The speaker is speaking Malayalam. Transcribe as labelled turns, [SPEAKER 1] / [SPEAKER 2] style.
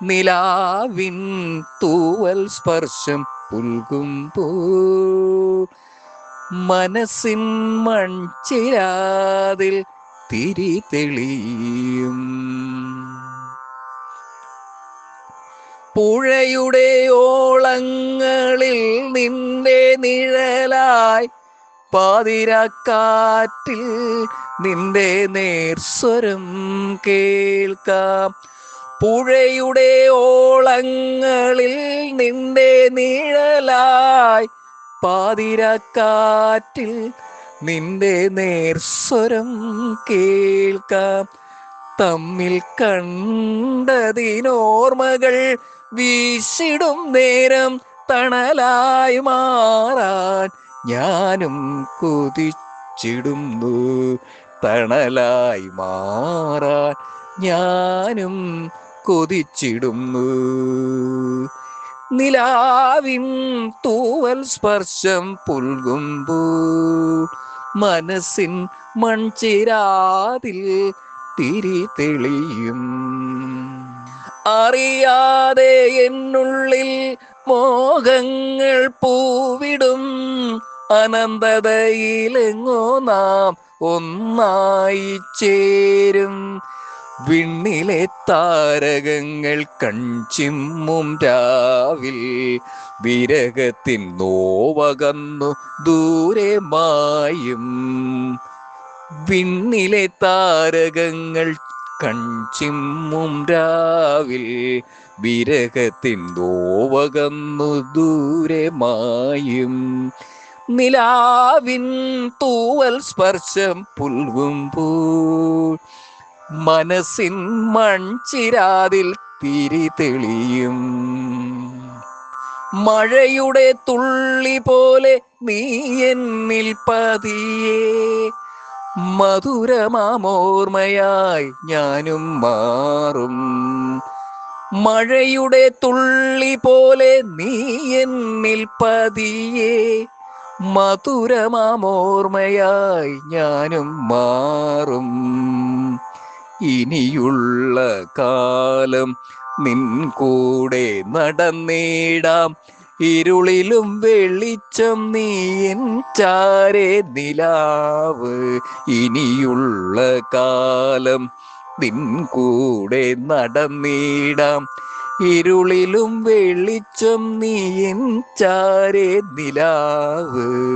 [SPEAKER 1] നിലാവിൻ തൂവൽ സ്പർശം പുൽകുമ്പോ മനസ്സിൻ മൺചിരാതിൽ തിരി തെളിയും. പുഴയുടെ ഓളങ്ങളിൽ നിന്റെ നിഴലായി പാതിരാക്കാറ്റിൽ നിന്റെ നേർസ്വരം കേൾക്കാം. പുഴയുടെ ഓളങ്ങളിൽ നിന്റെ നിഴലായി പാതിരാക്കാറ്റിൽ നിന്റെ നേർസ്വരം കേൾക്കാം. തമ്മിൽ കണ്ടതിനോർമ്മകൾ വീശിടും നേരം തണലായി മാറാൻ ഞാനും കൊതിച്ചിടുന്നു. തണലായി മാറാൻ ഞാനും കൊതിച്ചിടുന്നു. നിലാവിൻ തൂവൽ സ്പർശം പുൽകുമ്പോൾ മനസ്സിൻ മൺചിരാതിൽ തിരി തെളിയും. അറിയാതെ എന്നുള്ളിൽ മോഹങ്ങൾ പൂവിടും. അനന്തതയിലെങ്ങോ നാം ഒന്നായി ചേരും. വിണ്ണിലെ താരകങ്ങൾ കൺചിമ്മും രാവിൽ വിരഹത്തിൻ നോവകന്നു ദൂരെ മായും. വിണ്ണിലെ താരകങ്ങൾ കൺചിമ്മും രാവിൽ വിരഹത്തിൻ നോവകന്നു ദൂരെ മായും. നിലാവിൻ തൂവൽ സ്പർശം പുൽകുമ്പോൾ മനസ്സിൻ മൺചിരാതിൽ തിരി തെളിയും. മഴയുടെ തുള്ളി പോലെ നീ എന്നിൽ പതിയെ മധുരമാമോർമ്മയായി ഞാനും മാറും. മഴയുടെ തുള്ളി പോലെ നീ എന്നിൽ പതിയെ മധുരമാമോർമ്മയായി ഞാനും മാറും. ഇനിയുള്ള കാലം നിൻ കൂടെ നടന്നിടാം. ഇരുളിലും വെളിച്ചം നീ എൻ ചാരെ നിലാവ്. ഇനിയുള്ള കാലം നിൻ കൂടെ നടന്നിടാം. ഇരുളിലും വെളിച്ചം നീ എൻ ചാരെ നിലാവ്.